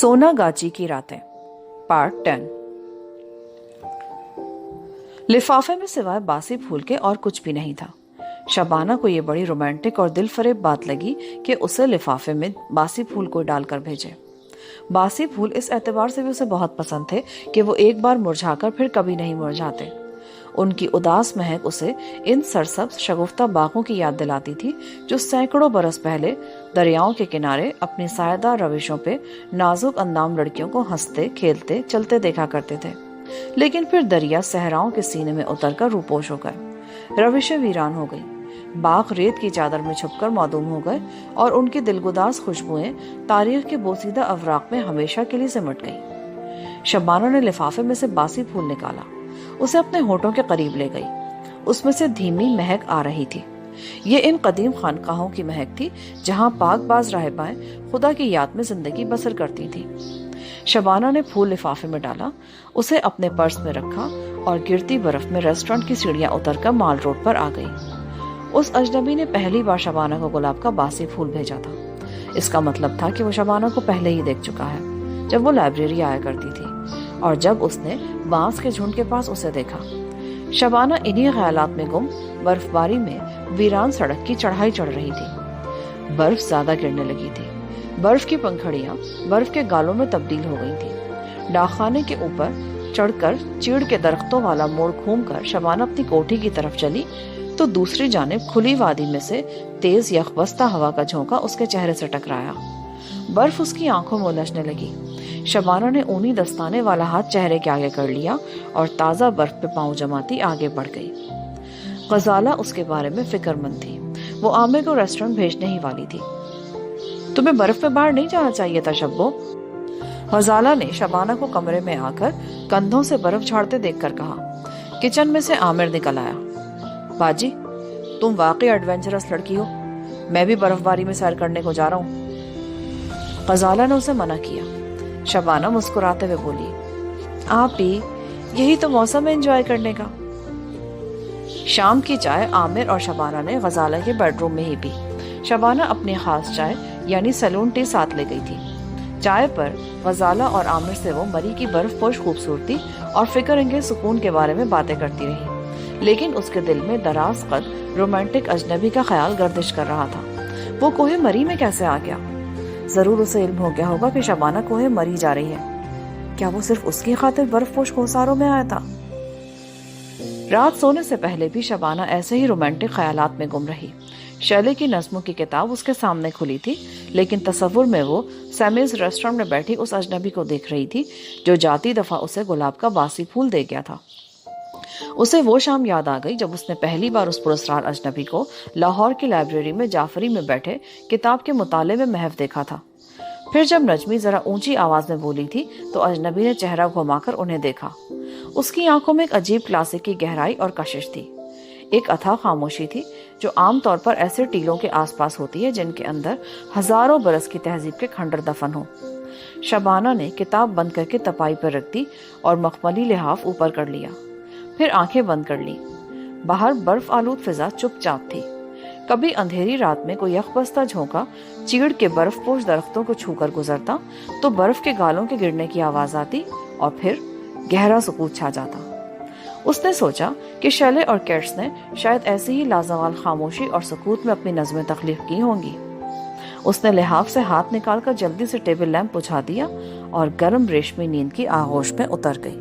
सोना गाची की रातें पार्ट 10। लिफाफे में सिवाय बासी फूल के और कुछ भी नहीं था। शबाना को ये बड़ी रोमांटिक और दिलफरेब बात लगी कि उसे लिफाफे में बासी फूल कोई डालकर भेजे। बासी फूल इस एतबार से भी उसे बहुत पसंद थे कि वो एक बार मुरझाकर फिर कभी नहीं मुरझाते। उनकी उदास महक उसे इन सरसब्ज शगुफ्ता बागों की याद दिलाती थी जो सैकड़ों बरस पहले दरियाओं के किनारे अपनी सायेदार रविशों पे नाजुक अंदाम लड़कियों को हंसते खेलते चलते देखा करते थे। लेकिन फिर दरिया सहराओं के सीने में उतरकर रूपोश हो गए, रविशें वीरान हो गई, बाग रेत की चादर में छुपकर मौदूम हो गए और उनकी दिलगुदास खुशबुएं तारीख के बोसीदा अवराक में हमेशा के लिए सिमट गई। शबाना ने लिफाफे में से बासी फूल निकाला, उसे अपने होठों के करीब ले गई। उसमें से धीमी महक आ रही थी। ये इन कदीम खानकाहों की महक थी जहां पाकबाज राहिबाएं खुदा की याद में जिंदगी बसर करती थी। शबाना ने फूल लिफाफे में डाला, उसे अपने पर्स में रखा और गिरती बर्फ में रेस्टोरेंट की सीढ़ियां उतरकर माल रोड पर आ गई। उस अजनबी ने पहली बार शबाना को गुलाब का बासी फूल भेजा था। इसका मतलब था कि वो शबाना को पहले ही देख चुका है, जब वो लाइब्रेरी आया करती थी और जब उसने बांस के झुंड के पास उसे देखा। शबाना इन्हीं ख्यालात में गुम बर्फबारी में वीरान सड़क की चढ़ाई चढ़ रही थी। बर्फ ज्यादा गिरने लगी थी। बर्फ की पंखड़ियां बर्फ के गालों में तब्दील हो गई थी। डाकखाने के ऊपर चढ़कर चीड़ के दरख्तों वाला मोड़ घूमकर शबाना अपनी कोठी की तरफ चली तो दूसरी जानिब खुली वादी में से तेज यखबस्ता हवा का झोंका उसके चेहरे से टकराया। बर्फ उसकी आंखों में उलझने लगी। शबाना ने ऊनी दस्ताने वाला हाथ चेहरे के आगे कर लिया और ताजा बर्फ पे पांव जमाती आगे बढ़ गई। गजाला उसके बारे में फिक्रमंद थी। वो आमिर को रेस्टोरेंट भेजने ही वाली थी। तुम्हें बर्फ में बाहर नहीं जाना चाहिए था शब्बो। गजाला ने शबाना को कमरे में आकर कंधों से बर्फ झाड़ते देखकर कहा। किचन में से आमिर निकल आया। बाजी, तुम वाकई एडवेंचरस लड़की हो, मैं भी बर्फबारी में सैर करने को जा रहा हूँ। गजाला ने उसे मना किया। शबाना मुस्कुराते हुए बोली, आप भी, यही तो मौसम है एंजॉय करने का। शाम की चाय आमिर और शबाना ने गजाला के बेडरूम में ही पी। शबाना अपनी खास चाय यानी सैलून टी साथ ले गई थी। चाय पर गजाला और आमिर से वो मरी की बर्फपोश खूबसूरती और फिक्र अंगेज सुकून के बारे में बातें करती रही, लेकिन उसके दिल में दराज कद रोमांटिक अजनबी का ख्याल गर्दिश कर रहा था। वो कोहे मरी में कैसे आ गया? जरूर उसे इल्म हो गया होगा कि शबाना कोहे मरी जा रही है। क्या वो सिर्फ उसकी खातिर बर्फपोश खोसारों में आया था? रात सोने से पहले भी शबाना ऐसे ही रोमांटिक ख्यालात में गुम रही। शैले की नज़्मों की किताब उसके सामने खुली थी, लेकिन तसव्वुर में वो सैमीज रेस्टोरेंट में बैठी उस अजनबी को देख रही थी जो जाती दफा उसे गुलाब का बासी फूल दे गया था। उसे वो शाम याद आ गई जब उसने पहली बार उस पुरस्कार अजनबी को लाहौर की लाइब्रेरी में जाफरी में बैठे किताब के मुताले में महव देखा था। फिर जब नजमी जरा ऊंची आवाज में बोली थी तो अजनबी ने चेहरा घुमाकर उन्हें देखा। उसकी आंखों में एक अजीब क्लासिक की गहराई और कशिश थी। एक अथाह खामोशी थी जो आमतौर पर ऐसे टीलों के आसपास होती है जिनके अंदर हजारों बरस की तहजीब के खंडर दफन हो। शबाना ने किताब बंद करके तपाई पर रख दी और मखमली लिहाफ ऊपर कर लिया। फिर आंखें बंद कर ली। बाहर बर्फ आलूद फिजा चुपचाप थी। कभी अंधेरी रात में कोई यखबस्ता झोंका चीड़ के बर्फपोश दरख्तों को छूकर गुजरता तो बर्फ के गालों के गिरने की आवाज आती और फिर गहरा सुकूत छा जाता। उसने सोचा कि शैले और कैट्स ने शायद ऐसी ही लाजवाल खामोशी और सुकूत में अपनी नज़में तख्लीक की होंगी। उसने लिहाफ से हाथ निकालकर जल्दी से टेबल लैंप बुझा दिया और गर्म रेशमी नींद की आगोश में उतर गई।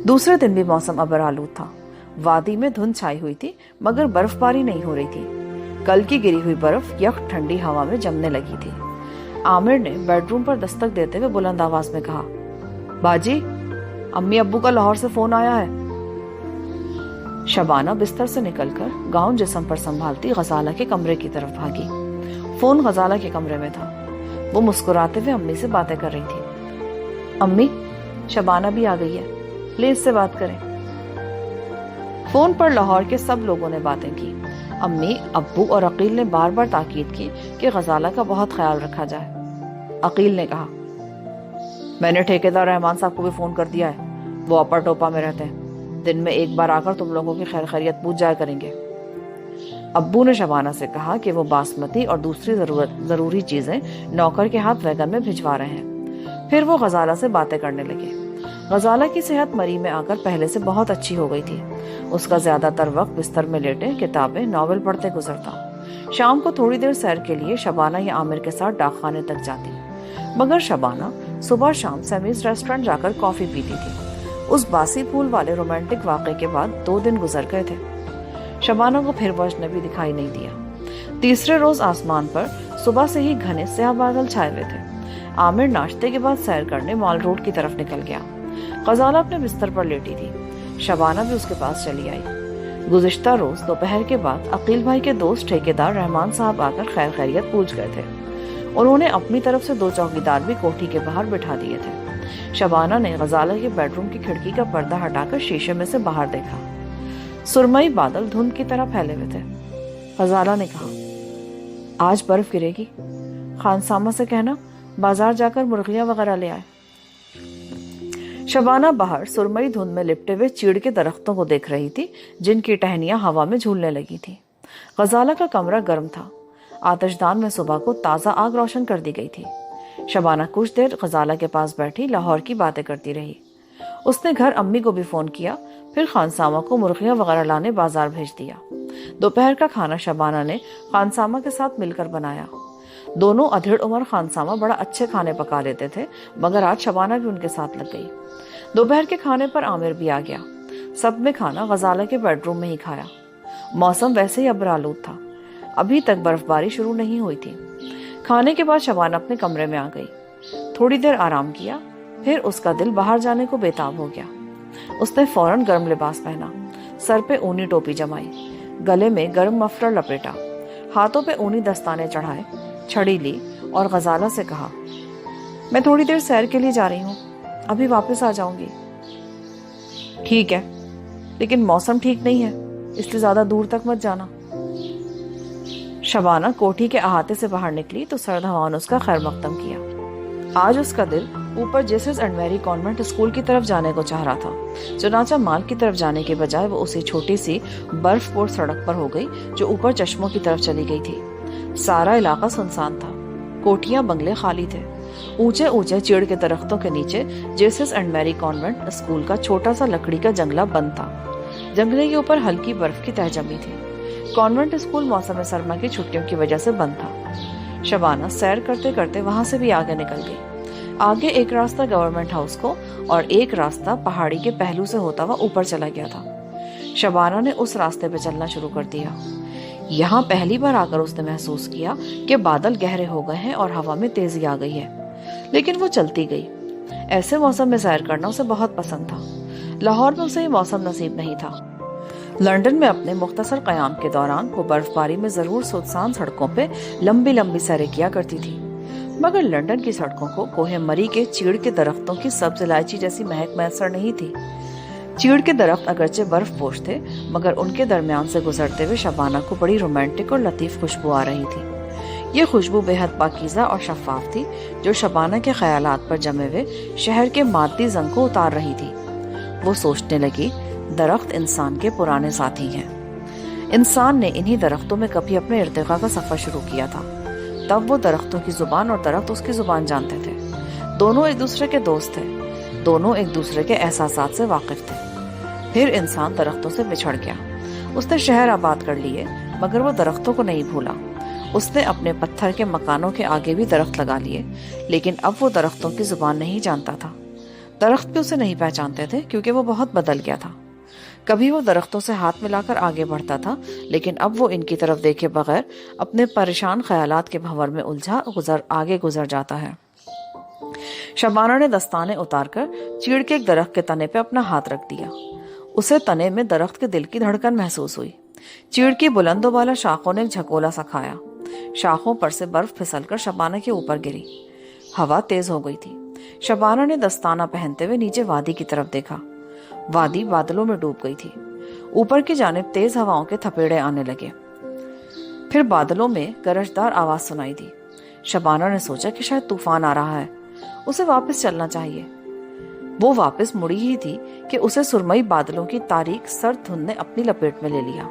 दूसरे दिन भी मौसम अबर आलूद था। वादी में धुंध छाई हुई थी मगर बर्फबारी नहीं हो रही थी। कल की गिरी हुई बर्फ यख ठंडी हवा में जमने लगी थी। आमिर ने बेडरूम पर दस्तक देते हुए बुलंद आवाज में कहा, बाजी, अम्मी अब्बू का लाहौर से फोन आया है। शबाना बिस्तर से निकलकर गाउन जिस्म पर संभालती गजाला के कमरे की तरफ भागी। फोन गजाला के कमरे में था। वो मुस्कुराते हुए अम्मी से बातें कर रही थी। अम्मी, शबाना भी आ गई है, ले इससे बात करें। फोन पर लाहौर के सब लोगों ने बातें की। अम्मी, अब्बू और अकील ने बार बार ताकीद की कि गजाला का बहुत ख्याल रखा जाए। अकील ने कहा, मैंने ठेकेदार रहमान साहब को भी फोन कर दिया है, वो अपर टोपा में रहते हैं, दिन में एक बार आकर तुम लोगों की खैर खैरियत पूछ जाया करेंगे। ابو نے شبانہ سے کہا کہ وہ باسمتی اور دوسری ضروری چیزیں نوکر کے ہاتھ ویگن میں بھجوا رہے ہیں۔ پھر وہ غزالہ سے باتیں کرنے لگے۔ غزالہ کی صحت مری میں آ کر پہلے سے بہت اچھی ہو گئی تھی۔ اس کا زیادہ تر وقت بستر میں لیٹے کتابیں ناول پڑھتے گزرتا۔ شام کو تھوڑی دیر سیر کے لیے شبانہ یا عامر کے ساتھ ڈاک خانے تک جاتی، مگر شبانہ صبح شام سیمیز ریسٹورنٹ جا کر کافی پیتی تھی۔ اس باسی پھول والے رومانٹک واقعے کے بعد 2 دن گزر گئے تھے۔ شبانہ کو پھر وہ اجنبی دکھائی نہیں دیا۔ تیسرے روز آسمان پر صبح سے ہی گھنے سیاہ بادل چھائے ہوئے تھے۔ عامر ناشتے کے بعد سیر کرنے مال روڈ کی طرف نکل گیا۔ غزالہ اپنے بستر پر لیٹی تھی۔ شبانہ بھی اس کے پاس چلی آئی۔ گزشتہ روز دوپہر کے بعد عقیل بھائی کے دوست ٹھیکیدار رحمان صاحب آ کر خیر خیریت پوچھ گئے تھے۔ انہوں نے اپنی طرف سے 2 چوکیدار بھی کوٹھی کے باہر بٹھا دیے تھے۔ شبانہ نے غزالہ کے بیڈ روم کی کھڑکی کا پردہ ہٹا کر شیشے میں سے باہر دیکھا۔ سرمئی بادل دھند کی طرح پھیلے ہوئے تھے۔ غزالہ نے کہا، آج برف گرے گی، خانسامہ سے کہنا بازار جا کر مرغیاں وغیرہ لے آئے۔ شبانہ باہر سرمئی دھند میں لپٹے ہوئے چیڑ کے درختوں کو دیکھ رہی تھی جن کی ٹہنیاں ہوا میں جھولنے لگی تھی۔ غزالہ کا کمرہ گرم تھا۔ آتش دان میں صبح کو تازہ آگ روشن کر دی گئی تھی۔ شبانہ کچھ دیر غزالہ کے پاس بیٹھی لاہور کی باتیں کرتی رہی۔ اس نے گھر امی کو بھی فون کیا، پھر خانسامہ کو مرغیاں وغیرہ لانے بازار بھیج دیا۔ دوپہر کا کھانا شبانہ نے خانسامہ کے ساتھ مل کر بنایا۔ دونوں ادھیڑ عمر خانسامہ بڑا اچھے کھانے پکا لیتے تھے، مگر آج شبانہ بھی ان کے ساتھ لگ گئی۔ دوپہر کے کھانے پر عامر بھی آ گیا۔ سب نے کھانا غزالہ کے بیڈ روم میں ہی کھایا۔ موسم ویسے ہی ابرآلود تھا، ابھی تک برف باری شروع نہیں ہوئی تھی۔ کھانے کے بعد شبانہ اپنے کمرے میں آ گئی، تھوڑی دیر آرام کیا، پھر اس کا دل باہر جانے کو بےتاب ہو گیا۔ اس نے فوراً گرم لباس پہنا، سر پہ اونی ٹوپی جمائی، گلے میں گرم مفلر لپیٹا، ہاتھوں پہ اونی دستانے چڑھائے، چھڑی لی اور غزالہ سے کہا، میں تھوڑی دیر سیر کے لیے جا رہی ہوں، ابھی واپس آ جاؤں گی۔ ٹھیک ہے، لیکن موسم ٹھیک نہیں ہے، اس لیے زیادہ دور تک مت جانا۔ شبانہ کوٹھی کے احاطے سے باہر نکلی تو سرد ہوا نے اس کا خیر مقدم کیا۔ آج اس کا دل اوپر جیسس اینڈ میری کانوینٹ اسکول کی طرف جانے کو چاہ رہا تھا۔ چنانچہ مال کی طرف جانے کے بجائے وہ اسی چھوٹی سی برف پور سڑک پر ہو گئی جو اوپر چشموں کی طرف چلی گئی تھی۔ سارا علاقہ سنسان تھا، کوٹھیاں بنگلے خالی تھے۔ اونچے اونچے چیڑ کے درختوں کے نیچے جیسس اینڈ میری کانوینٹ اسکول کا چھوٹا سا لکڑی کا جنگلہ بند تھا۔ جنگلے کے اوپر ہلکی برف کی تہ جمی تھی۔ کانوینٹ اسکول موسم سرما کی چھٹیوں کی وجہ سے بند تھا۔ شبانہ سیر کرتے کرتے وہاں سے بھی آگے نکل گئی۔ آگے ایک راستہ گورنمنٹ ہاؤس کو اور ایک راستہ پہاڑی کے پہلو سے ہوتا ہوا اوپر چلا گیا تھا۔ شبانہ نے اس راستے پہ چلنا شروع کر دیا۔ یہاں پہلی بار آ کر اس نے محسوس کیا کہ بادل گہرے ہو گئے ہیں اور ہوا میں تیزی آ گئی ہے، لیکن وہ چلتی گئی۔ ایسے موسم میں سیر کرنا اسے بہت پسند تھا۔ لاہور میں اسے یہ موسم نصیب نہیں تھا۔ لندن میں اپنے مختصر قیام کے دوران وہ برف باری میں ضرور سنسان سڑکوں پہ لمبی لمبی سیریں کیا کرتی تھی، مگر لندن کی سڑکوں کو کوہ مری کے چیڑ کے درختوں کی سبز الائچی جیسی مہک میسر نہیں تھی۔ چیڑ کے درخت اگرچہ برف پوش تھے، مگر ان کے درمیان سے گزرتے ہوئے شبانہ کو بڑی رومانٹک اور لطیف خوشبو آ رہی تھی۔ یہ خوشبو بے حد پاکیزہ اور شفاف تھی، جو شبانہ کے خیالات پر جمے ہوئے شہر کے مادی زنگ کو اتار رہی تھی۔ وہ سوچنے لگی، درخت انسان کے پرانے ساتھی ہیں۔ انسان نے انہی درختوں میں کبھی اپنے ارتقاء کا سفر شروع کیا تھا، تب وہ درختوں کی زبان اور درخت اس کی زبان جانتے تھے۔ دونوں ایک دوسرے کے دوست تھے، دونوں ایک دوسرے کے احساسات سے واقف تھے۔ پھر انسان درختوں سے بچھڑ گیا۔ اس نے شہر آباد کر لیے، مگر وہ درختوں کو نہیں بھولا۔ اس نے اپنے پتھر کے مکانوں کے آگے بھی درخت لگا لیے، لیکن اب وہ درختوں کی زبان نہیں جانتا تھا۔ درخت بھی اسے نہیں پہچانتے تھے کیونکہ وہ بہت بدل گیا تھا۔ کبھی وہ درختوں سے ہاتھ ملا کر آگے بڑھتا تھا، لیکن اب وہ ان کی طرف دیکھے بغیر اپنے پریشان خیالات کے بھنور میں الجھا آگے گزر جاتا ہے۔ شبانہ نے دستانے اتار کر چیڑ کے ایک درخت کے تنے پہ اپنا ہاتھ رکھ دیا۔ اسے تنے میں درخت کے دل کی دھڑکن محسوس ہوئی۔ چیڑ کی بلند و بالا شاخوں نے ایک جھکولا سا کھایا۔ شاخوں پر سے برف پھسل کر شبانہ کے اوپر گری۔ ہوا تیز ہو گئی تھی۔ شبانہ نے دستانہ پہنتے ہوئے نیچے وادی کی طرف دیکھا۔ وادی بادلوں میں ڈوب گئی تھی۔ اوپر کی جانب تیز ہواؤں کے تھپیڑے آنے لگے، پھر بادلوں میں گرجدار آواز سنائی دی۔ شبانہ نے سوچا کہ شاید طوفان آ رہا ہے، اسے واپس چلنا چاہیے۔ وہ واپس مڑی ہی تھی کہ اسے سرمئی بادلوں کی تاریک سرد دھند نے اپنی لپیٹ میں لے لیا۔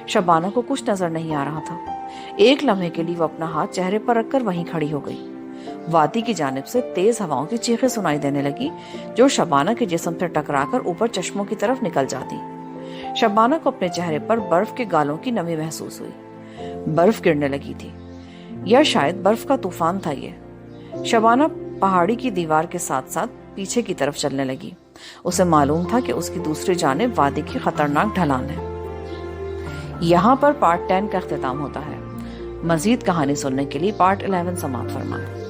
शबाना को कुछ नजर नहीं आ रहा था। एक लम्हे के लिए वो अपना हाथ चेहरे पर रखकर वहीं खड़ी हो गई। वादी की जानिब से तेज हवाओं की चीखें सुनाई देने लगी, जो शबाना के जिस्म से टकराकर ऊपर चश्मों की तरफ निकल जाती। शबाना को अपने चेहरे पर बर्फ के गालों की नमी महसूस हुई। बर्फ गिरने लगी थी, या शायद बर्फ का तूफान था ये। शबाना पहाड़ी की दीवार के साथ साथ पीछे की तरफ चलने लगी। उसे मालूम था कि उसकी दूसरी जानिब वादी की खतरनाक ढलान है। यहाँ पर पार्ट 10 का इख्तिताम होता है। मजीद कहानी सुनने के लिए पार्ट 11 समाप्त फरमाएं।